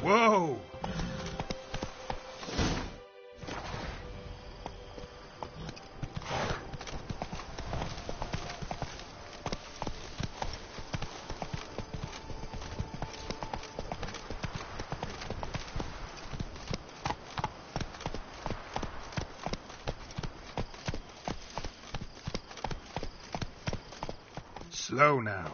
Whoa! Slow now.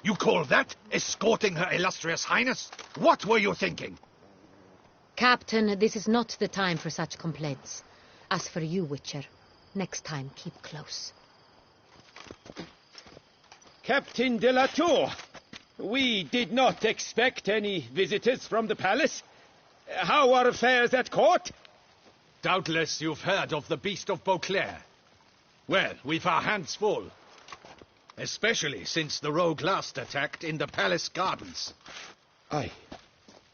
You call that escorting Her Illustrious Highness? What were you thinking? Captain, this is not the time for such complaints. As for you, Witcher, next time keep close. Captain de la Tour, we did not expect any visitors from the palace. How are affairs at court? Doubtless you've heard of the Beast of Beauclair. Well, we've our hands full. Especially since the rogue last attacked in the palace gardens. I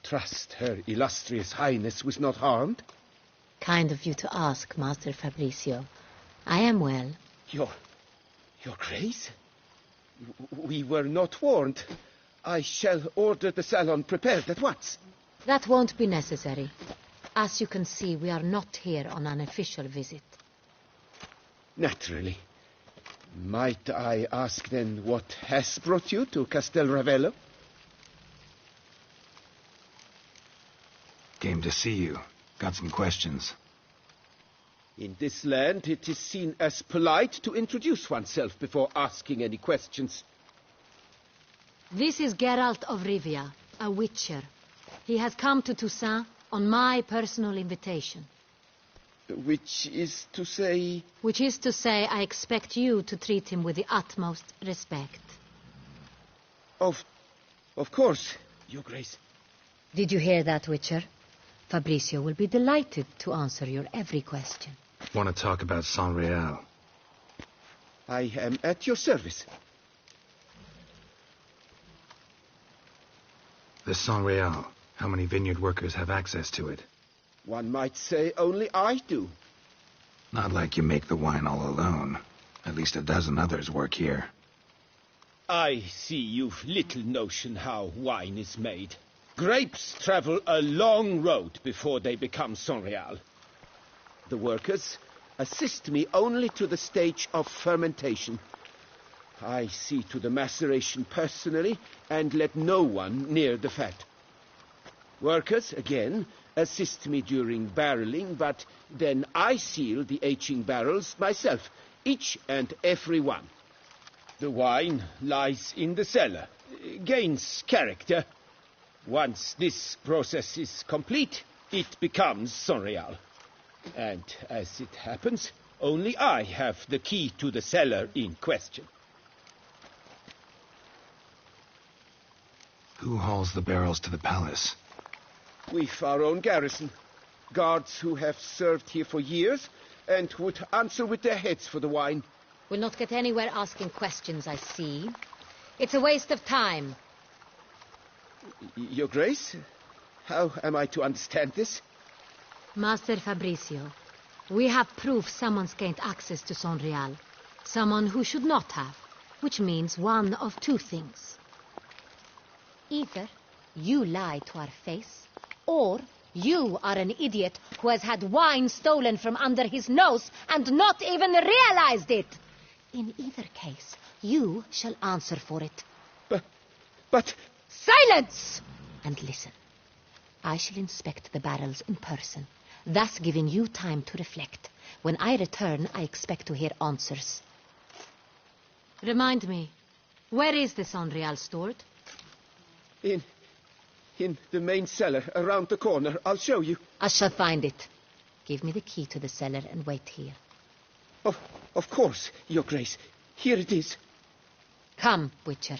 trust Her Illustrious Highness was not harmed. Kind of you to ask, Master Fabricio. I am well. Your Grace? We were not warned. I shall order the salon prepared at once. That won't be necessary. As you can see, we are not here on an official visit. Naturally. Might I ask then what has brought you to Castel Ravello? Came to see you. Got some questions. In this land, it is seen as polite to introduce oneself before asking any questions. This is Geralt of Rivia, a witcher. He has come to Toussaint on my personal invitation. Which is to say... Which is to say, I expect you to treat him with the utmost respect. Of course, Your Grace. Did you hear that, Witcher? Fabricio will be delighted to answer your every question. Want to talk about Saint Real? I am at your service. The Saint Real. How many vineyard workers have access to it? One might say only I do. Not like you make the wine all alone. At least a dozen others work here. I see you've little notion how wine is made. Grapes travel a long road before they become Saint Real. The workers assist me only to the stage of fermentation. I see to the maceration personally and let no one near the fat. Workers, again, assist me during barreling, but then I seal the aging barrels myself, each and every one. The wine lies in the cellar, gains character. Once this process is complete, it becomes Saint Real. And as it happens, only I have the key to the cellar in question. Who hauls the barrels to the palace? We've our own garrison. Guards who have served here for years and would answer with their heads for the wine. We'll not get anywhere asking questions, I see. It's a waste of time. Your Grace, how am I to understand this? Master Fabricio, we have proof someone's gained access to Saint Real. Someone who should not have, which means one of two things. Either you lie to our face, or you are an idiot who has had wine stolen from under his nose and not even realized it. In either case, you shall answer for it. But... Silence! And listen. I shall inspect the barrels in person, thus giving you time to reflect. When I return, I expect to hear answers. Remind me, where is the Saint Real stored? In the main cellar, around the corner. I'll show you. I shall find it. Give me the key to the cellar and wait here. Of course, Your Grace. Here it is. Come, Witcher.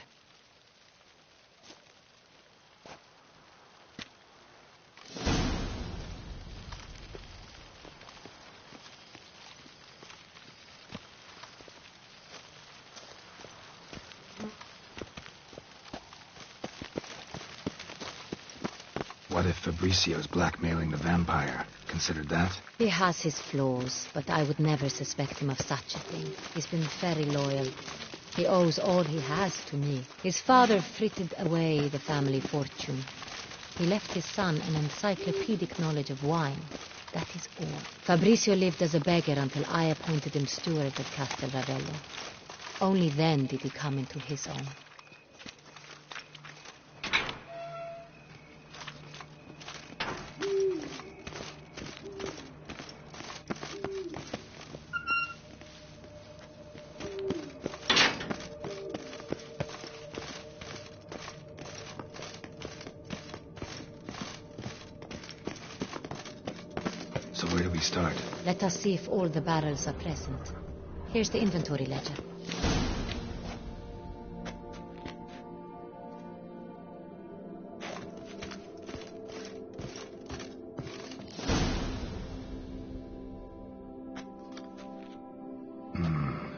What if Fabricio's blackmailing the vampire? considered that. He has his flaws, but I would never suspect him of such a thing. He's been very loyal. He owes all he has to me. His father frittered away the family fortune. He left his son an encyclopedic knowledge of wine. That is all. Fabrizio lived as a beggar until I appointed him steward of Castel Ravello. Only then did he come into his own. So where do we start? Let us see if all the barrels are present. Here's the inventory ledger.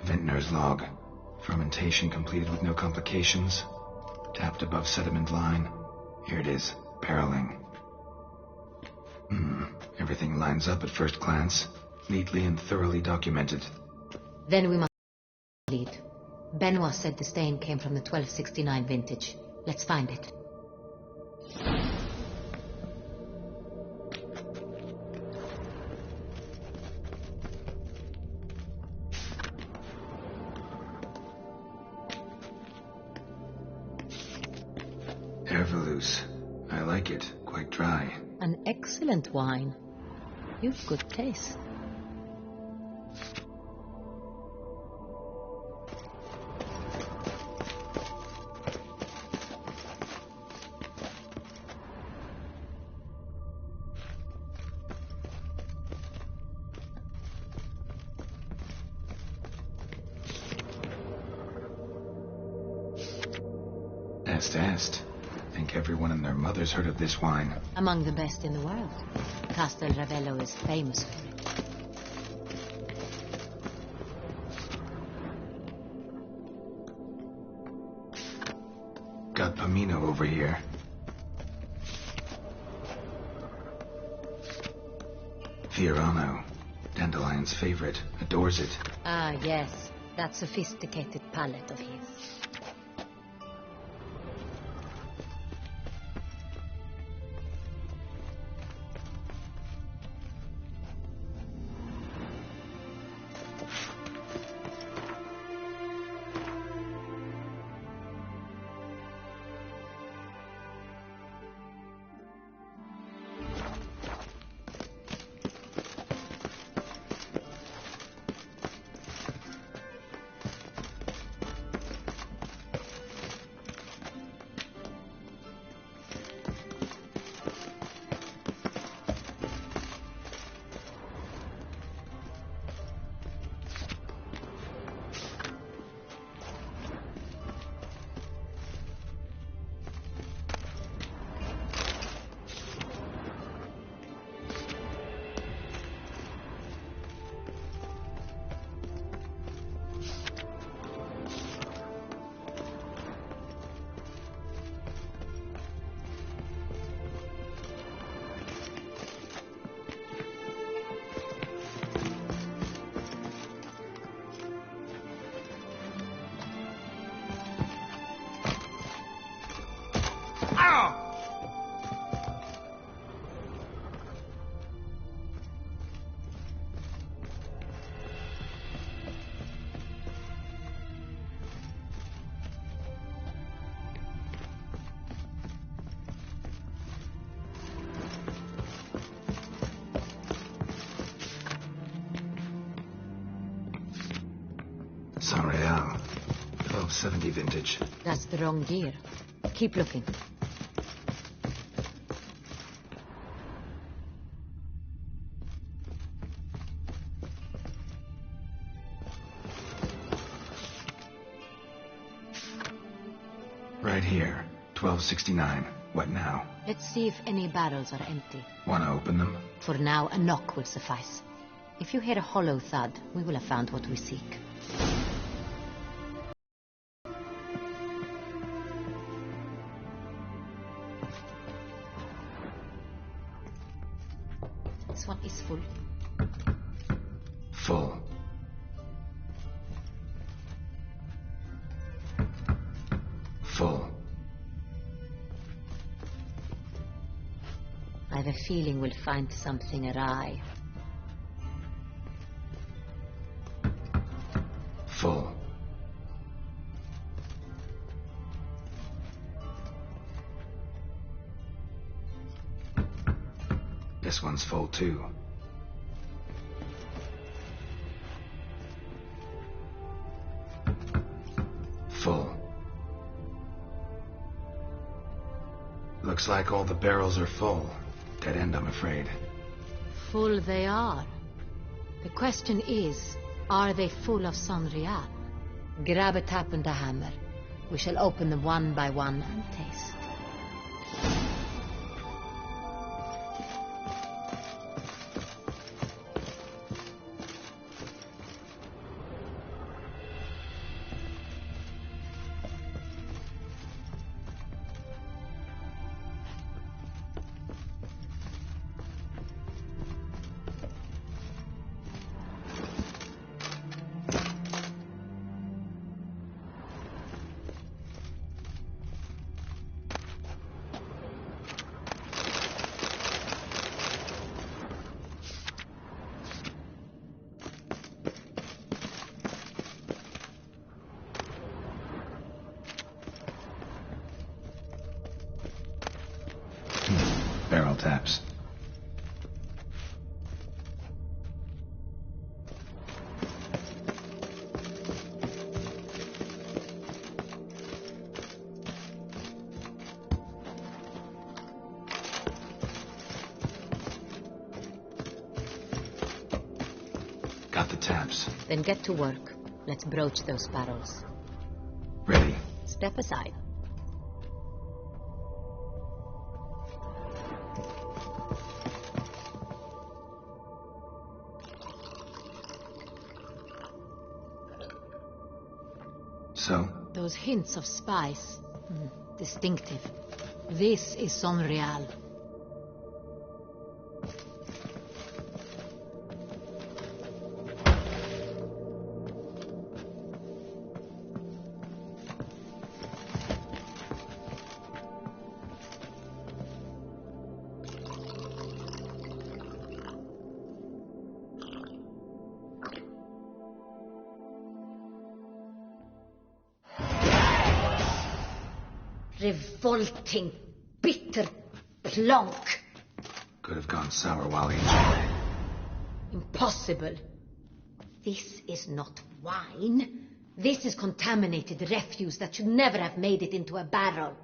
Vintner's log. Fermentation completed with no complications. Tapped above sediment line. Here it is. Barreling. Everything lines up at first glance. Neatly and thoroughly documented. Then we must lead. Benoit said the stain came from the 1269 vintage. Let's find it. Herveloos. I like it. Quite dry. An excellent wine. You've good taste. Est. Think everyone and their mother's heard of this wine. Among the best in the world. Castel Ravello is famous for it. Got Pomino over here. Fiorano. Dandelion's favorite. Adores it. Ah, yes. That sophisticated palate of his. San Real. 1270 vintage. That's the wrong year. Keep looking. Right here. 1269. What now? Let's see if any barrels are empty. Want to open them? For now, a knock will suffice. If you hear a hollow thud, we will have found what we seek. This one is full. Full. Full. I have a feeling we'll find something awry. Full. This one's full too. Full. Looks like all the barrels are full. Dead end, I'm afraid. Full they are. The question is, are they full of Sonreal? Grab a tap and a hammer. We shall open them one by one and taste. Barrel taps. Got the taps. Then get to work. Let's broach those barrels. Ready. Step aside. So? Those hints of spice. Distinctive. This is Sonreal. Revolting, bitter plonk. Could have gone sour while he... Impossible. This is not wine. This is contaminated refuse that should never have made it into a barrel.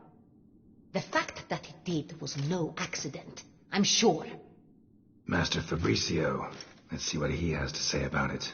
The fact that it did was no accident, I'm sure. Master Fabricio. Let's see what he has to say about it.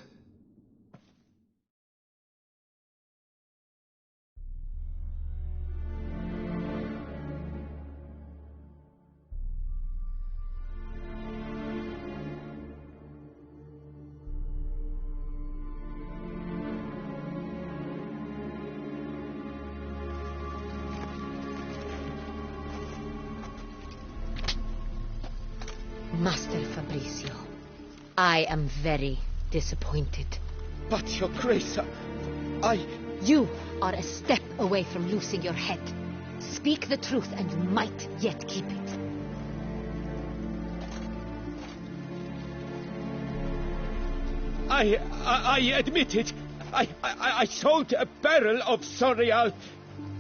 Master Fabricio, I am very disappointed. But, Your Grace, I... You are a step away from losing your head. Speak the truth and you might yet keep it. I admit it. I sold a barrel of Sonreal.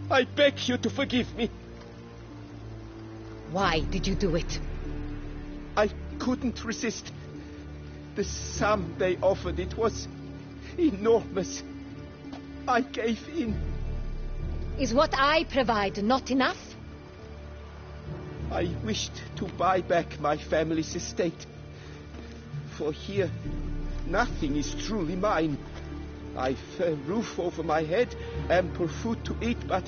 I beg you to forgive me. Why did you do it? I couldn't resist. The sum they offered, it was enormous. I gave in. Is what I provide not enough? I wished to buy back my family's estate. For here, nothing is truly mine. I've a roof over my head, ample food to eat, but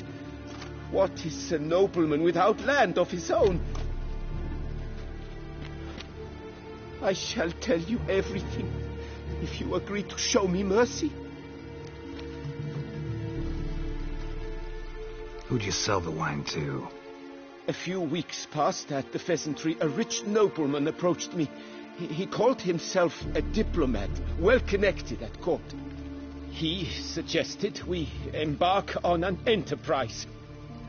what is a nobleman without land of his own? I shall tell you everything, if you agree to show me mercy. Who'd you sell the wine to? A few weeks past at the pheasantry, a rich nobleman approached me. He called himself a diplomat, well connected at court. He suggested we embark on an enterprise.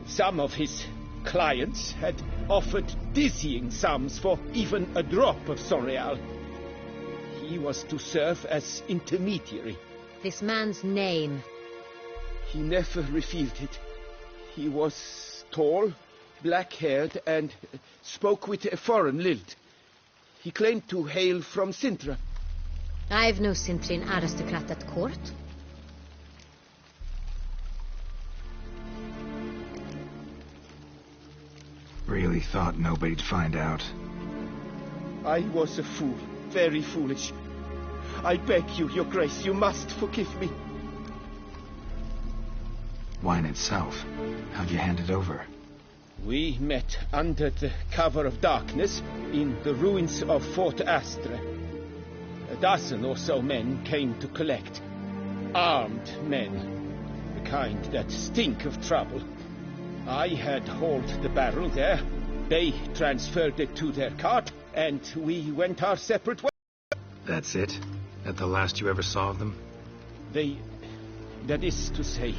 Some of his clients had offered dizzying sums for even a drop of Sonreal. He was to serve as intermediary. This man's name? He never revealed it. He was tall, black-haired, and spoke with a foreign lilt. He claimed to hail from Sintra. I've no Sintrin aristocrat at court. Really thought nobody'd find out. I was a fool, very foolish. I beg you, Your Grace, you must forgive me. Wine itself, how'd you hand it over? We met under the cover of darkness in the ruins of Fort Astre. A dozen or so men came to collect. Armed men, the kind that stink of trouble. I had hauled the barrel there. They transferred it to their cart, and we went our separate ways. That's it? That the last you ever saw of them? That is to say,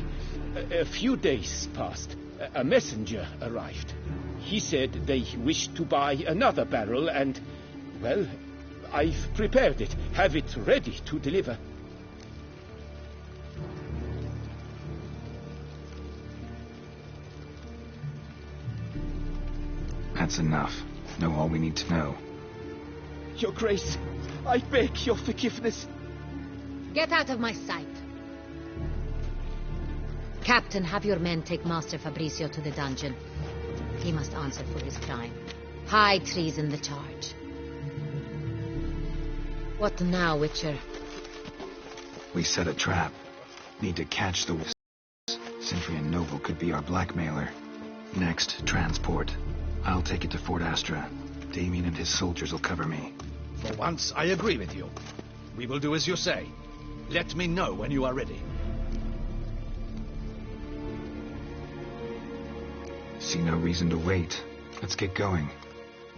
a few days passed. A messenger arrived. He said they wished to buy another barrel and, well, I've prepared it. Have it ready to deliver. That's enough. Know all we need to know. Your Grace, I beg your forgiveness. Get out of my sight. Captain, have your men take Master Fabrizio to the dungeon. He must answer for his crime. High treason the charge. What now, Witcher? We set a trap. Need to catch the Sintry and Noble could be our blackmailer. Next, transport. I'll take it to Fort Astra. Damien and his soldiers will cover me. For once, I agree with you. We will do as you say. Let me know when you are ready. See no reason to wait. Let's get going.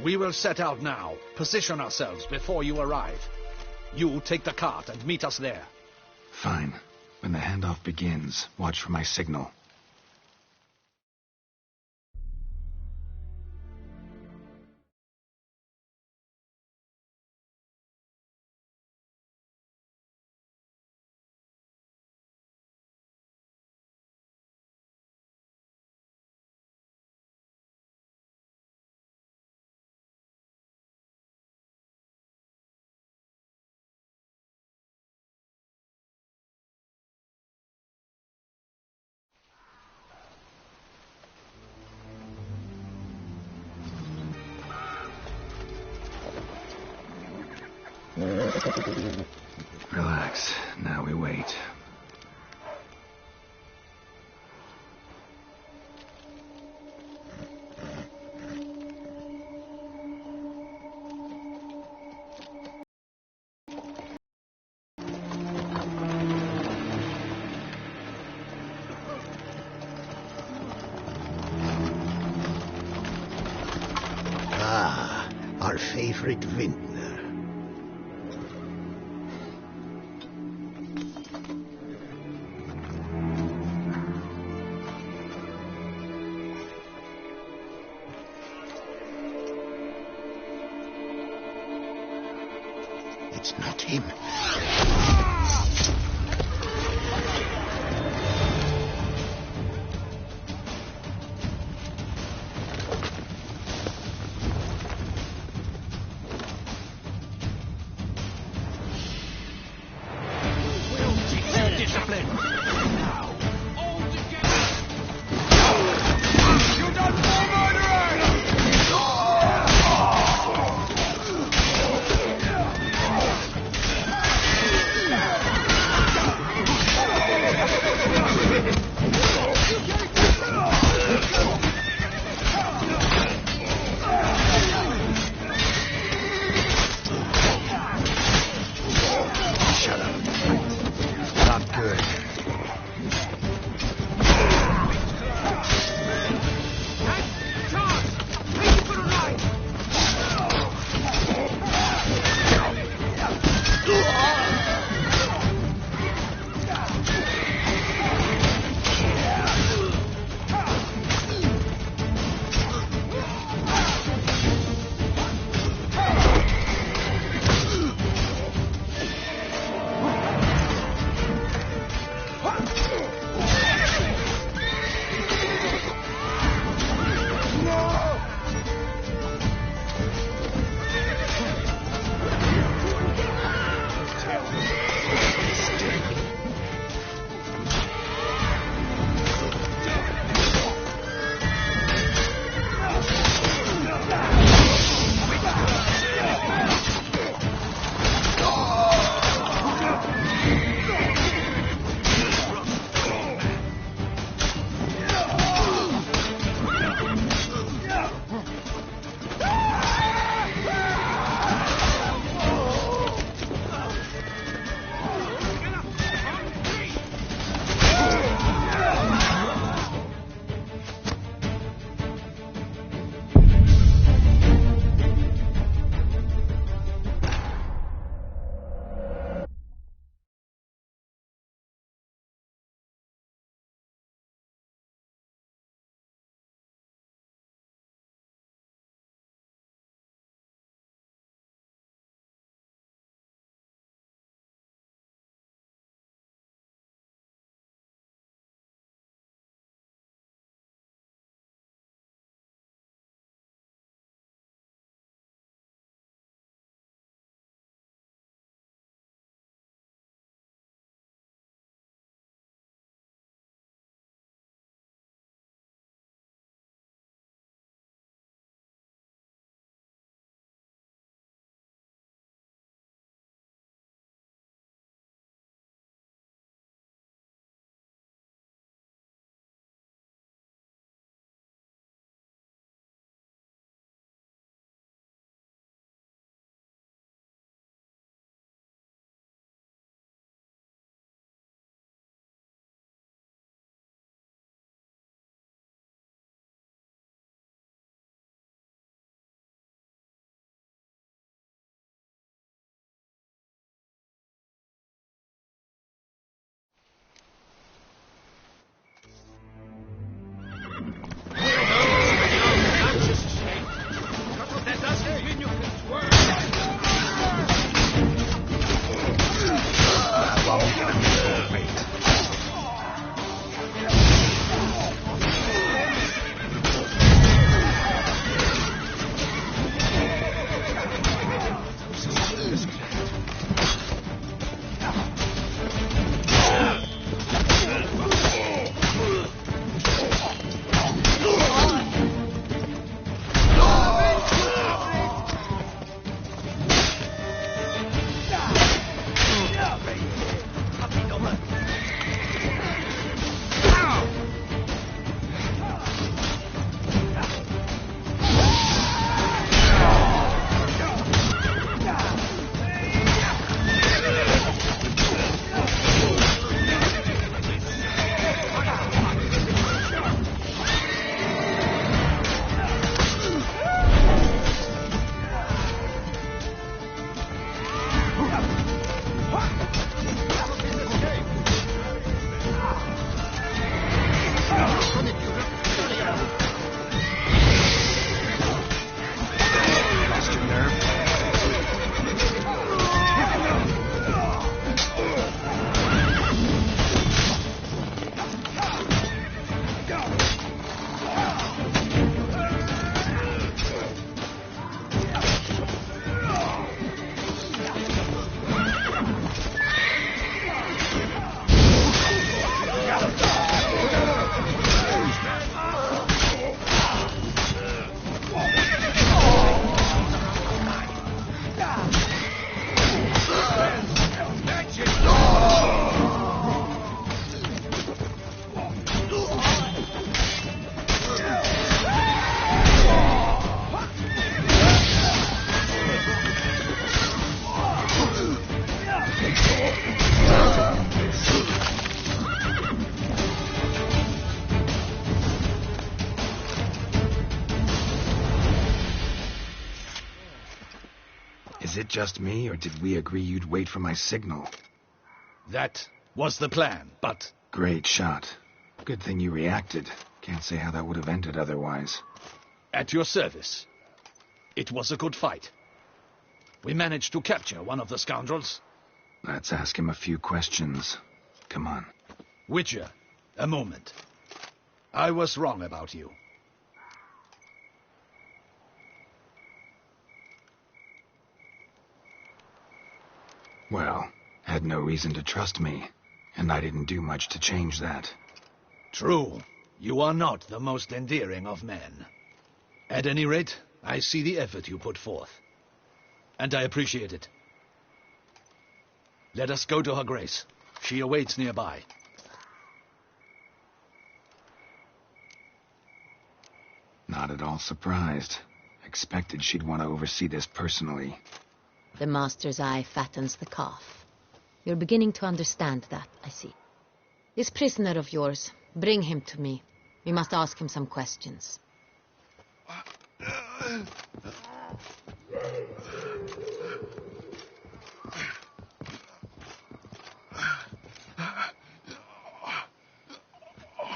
We will set out now. Position ourselves before you arrive. You take the cart and meet us there. Fine. When the handoff begins, watch for my signal. Relax. Now we wait. Ah, our favorite vintner. It's not him. Shut up. Not good. Is it just me, or did we agree you'd wait for my signal? That was the plan, but... Great shot. Good thing you reacted. Can't say how that would have ended otherwise. At your service. It was a good fight. We managed to capture one of the scoundrels. Let's ask him a few questions. Come on. Witcher, a moment. I was wrong about you. Well, had no reason to trust me, and I didn't do much to change that. True. You are not the most endearing of men. At any rate, I see the effort you put forth. And I appreciate it. Let us go to her grace. She awaits nearby. Not at all surprised. Expected she'd want to oversee this personally. The master's eye fattens the calf. You're beginning to understand that, I see. This prisoner of yours, bring him to me. We must ask him some questions.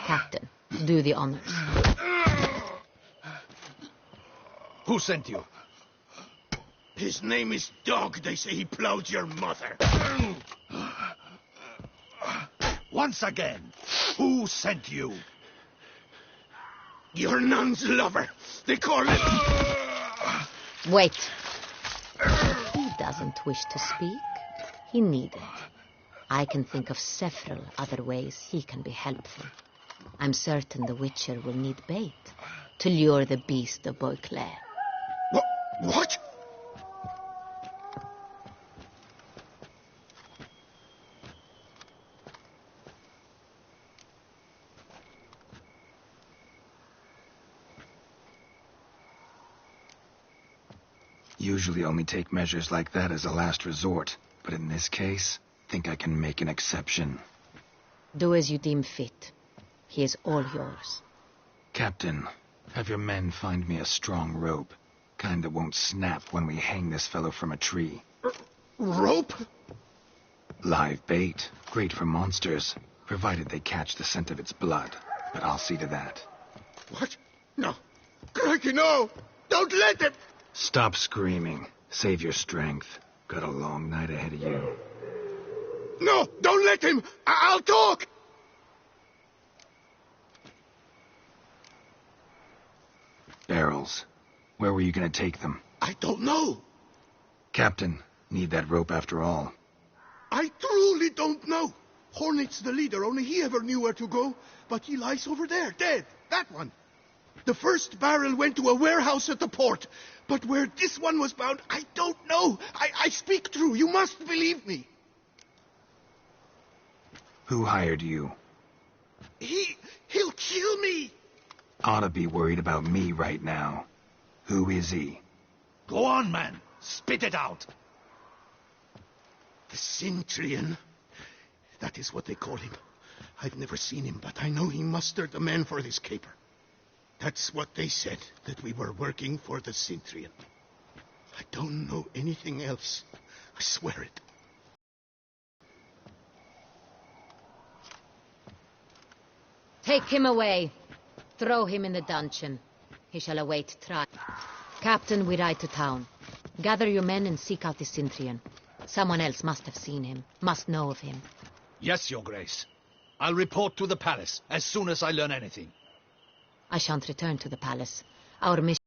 Captain, do the honors. Who sent you? His name is Dog. They say he plowed your mother. Once again, who sent you? Your nun's lover. They call him... Wait. He doesn't wish to speak. He needn't. I can think of several other ways he can be helpful. I'm certain the Witcher will need bait to lure the beast of Beauclair. What? Usually only take measures like that as a last resort, but in this case, think I can make an exception. Do as you deem fit. He is all yours. Captain, have your men find me a strong rope. Kind that won't snap when we hang this fellow from a tree. Rope? Live bait. Great for monsters, provided they catch the scent of its blood. But I'll see to that. What? No. Crikey, no! Don't let them... Stop screaming. Save your strength. Got a long night ahead of you. No, don't let him! I'll talk! Barrels. Where were you gonna take them? I don't know. Captain, need that rope after all. I truly don't know. Hornet's the leader, only he ever knew where to go. But he lies over there, dead. That one. The first barrel went to a warehouse at the port. But where this one was bound, I don't know. I speak true. You must believe me. Who hired you? He'll kill me. Ought to be worried about me right now. Who is he? Go on, man. Spit it out. The Centurion. That is what they call him. I've never seen him, but I know he mustered the men for this caper. That's what they said, that we were working for the Centurion. I don't know anything else. I swear it. Take him away. Throw him in the dungeon. He shall await trial. Captain, we ride to town. Gather your men and seek out the Centurion. Someone else must have seen him, must know of him. Yes, Your Grace. I'll report to the palace as soon as I learn anything. I shan't return to the palace. Our mission